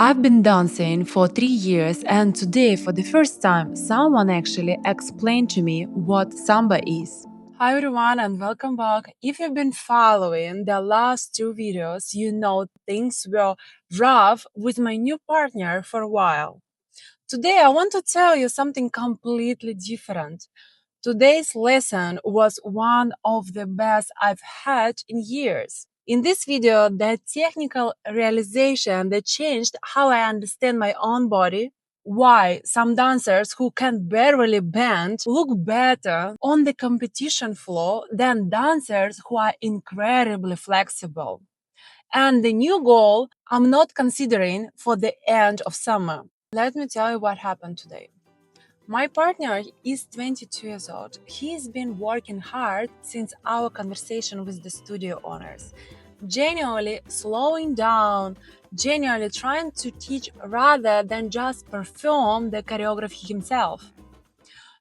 I've been dancing for 3 years, and today, for the first time, someone actually explained to me what samba is. Hi everyone, and welcome back. If you've been following the last two videos, you know things were rough with my new partner for a while. Today, I want to tell you something completely different. Today's lesson was one of the best I've had in years. In this video, the technical realization that changed how I understand my own body, why some dancers who can barely bend look better on the competition floor than dancers who are incredibly flexible, and the new goal I'm not considering for the end of summer. Let me tell you what happened today. My partner is 22 years old. He's been working hard since our conversation with the studio owners, genuinely slowing down, genuinely trying to teach rather than just perform the choreography himself.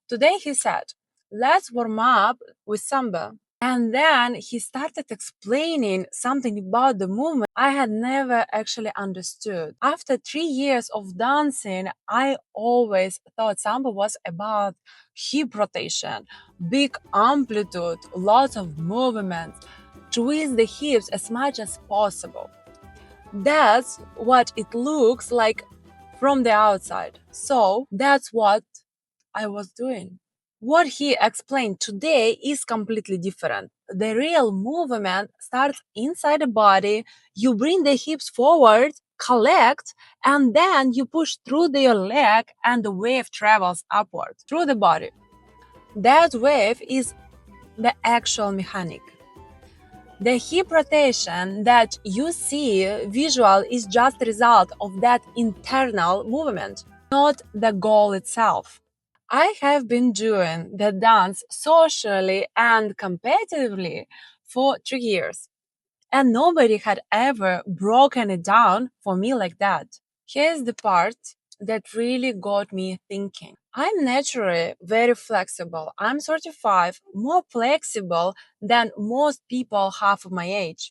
Today he said, let's warm up with Samba. And then he started explaining something about the movement I had never actually understood. After 3 years of dancing, I always thought Samba was about hip rotation, big amplitude, lots of movements, twist the hips as much as possible. That's what it looks like from the outside. So that's what I was doing. What he explained today is completely different. The real movement starts inside the body. You bring the hips forward, collect, and then you push through your leg, and the wave travels upward through the body. That wave is the actual mechanic. The hip rotation that you see visual is just a result of that internal movement, not the goal itself. I have been doing the dance socially and competitively for 3 years, and nobody had ever broken it down for me like that. Here's the part that really got me thinking. I'm naturally very flexible. I'm 35, more flexible than most people half of my age.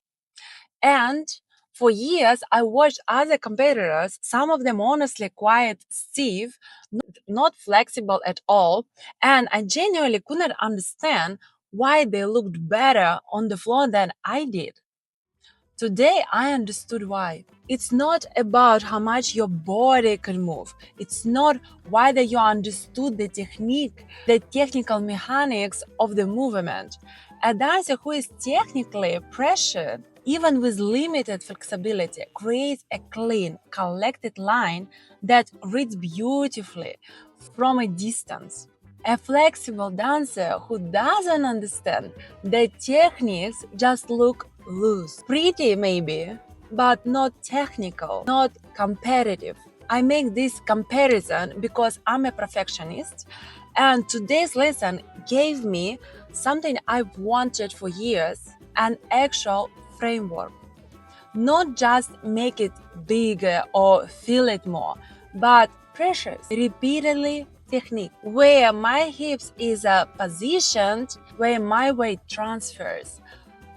And for years, I watched other competitors, some of them honestly quite stiff, not flexible at all, and I genuinely could not understand why they looked better on the floor than I did. Today, I understood why. It's not about how much your body can move. It's not whether you understood the technique, the technical mechanics of the movement. A dancer who is technically pressured, even with limited flexibility, creates a clean, collected line that reads beautifully from a distance. A flexible dancer who doesn't understand the techniques just look loose. Pretty maybe, but not technical, not competitive. I make this comparison because I'm a perfectionist, and today's lesson gave me something I've wanted for years, an actual framework. Not just make it bigger or feel it more, but pressures repeatedly technique where my hips is positioned, where my weight transfers,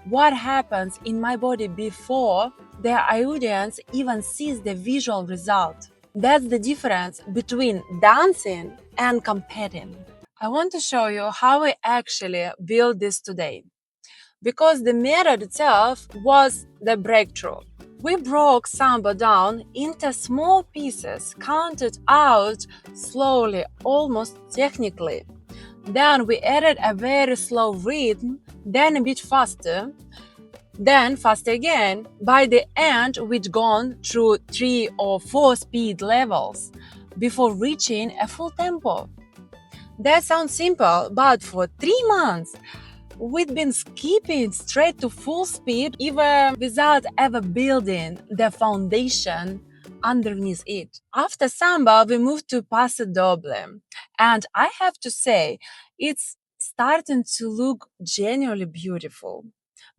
what happens in my body before the audience even sees the visual result. That's the difference between dancing and competing. I want to show you how we actually build this today, because the method itself was the breakthrough. We broke Samba down into small pieces, counted out slowly, almost technically. Then we added a very slow rhythm, then a bit faster, then faster again. By the end, we'd gone through 3 or 4 speed levels before reaching a full tempo. That sounds simple, but for 3 months, we'd been skipping straight to full speed, even without ever building the foundation underneath it. After Samba, we moved to paso doble. And I have to say, it's starting to look genuinely beautiful,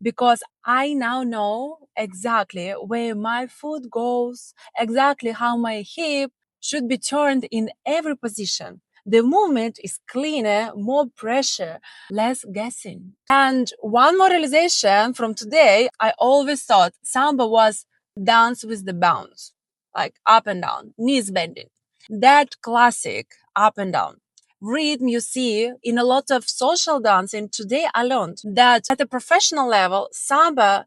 because I now know exactly where my foot goes, exactly how my hip should be turned in every position. The movement is cleaner, more pressure, less guessing. And one more realization from today, I always thought Samba was dance with the bounce. like up and down, knees bending. That classic up and down rhythm you see in a lot of social dancing today alone. That at a professional level, Samba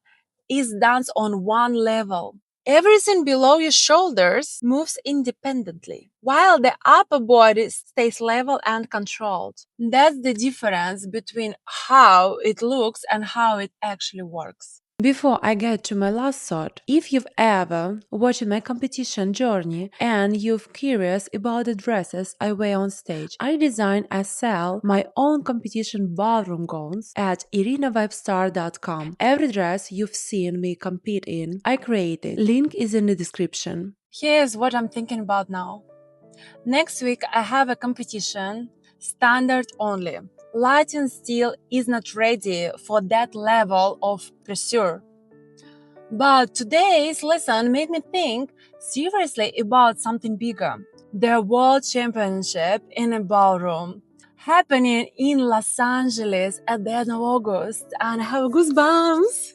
is dance on one level. Everything below your shoulders moves independently, while the upper body stays level and controlled. That's the difference between how it looks and how it actually works. Before I get to my last thought, if you've ever watched my competition journey and you're curious about the dresses I wear on stage, I design and sell my own competition ballroom gowns at irinavibestar.com. Every dress you've seen me compete in, I created. Link is in the description. Here's what I'm thinking about now. Next week, I have a competition, standard only. Latin still is not ready for that level of pressure. But today's lesson made me think seriously about something bigger. The World Championship in a ballroom happening in Los Angeles at the end of August, and I have goosebumps.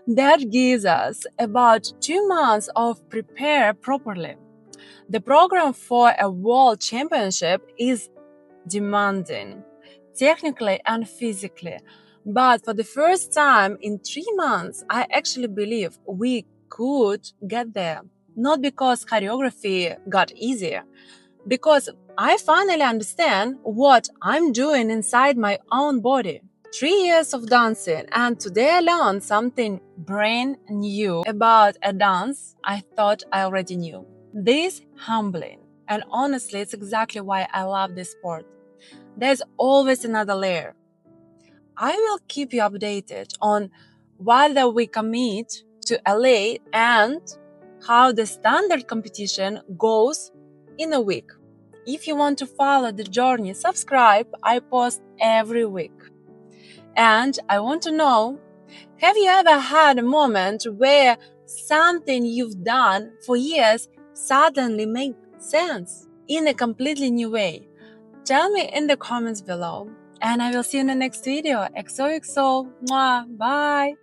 That gives us about 2 months of prepare properly. The program for a world championship is demanding, technically and physically. But for the first time in 3 months, I actually believe we could get there. Not because choreography got easier, because I finally understand what I'm doing inside my own body. 3 years of dancing, and today I learned something brand new about a dance I thought I already knew. This humbling, and honestly, it's exactly why I love this sport. There's always another layer. I will keep you updated on whether we commit to LA and how the standard competition goes in a week. If you want to follow the journey, subscribe. I post every week. And I want to know, have you ever had a moment where something you've done for years suddenly made sense in a completely new way? Tell me in the comments below. And I will see you in the next video. XOXO. Mwah. Bye.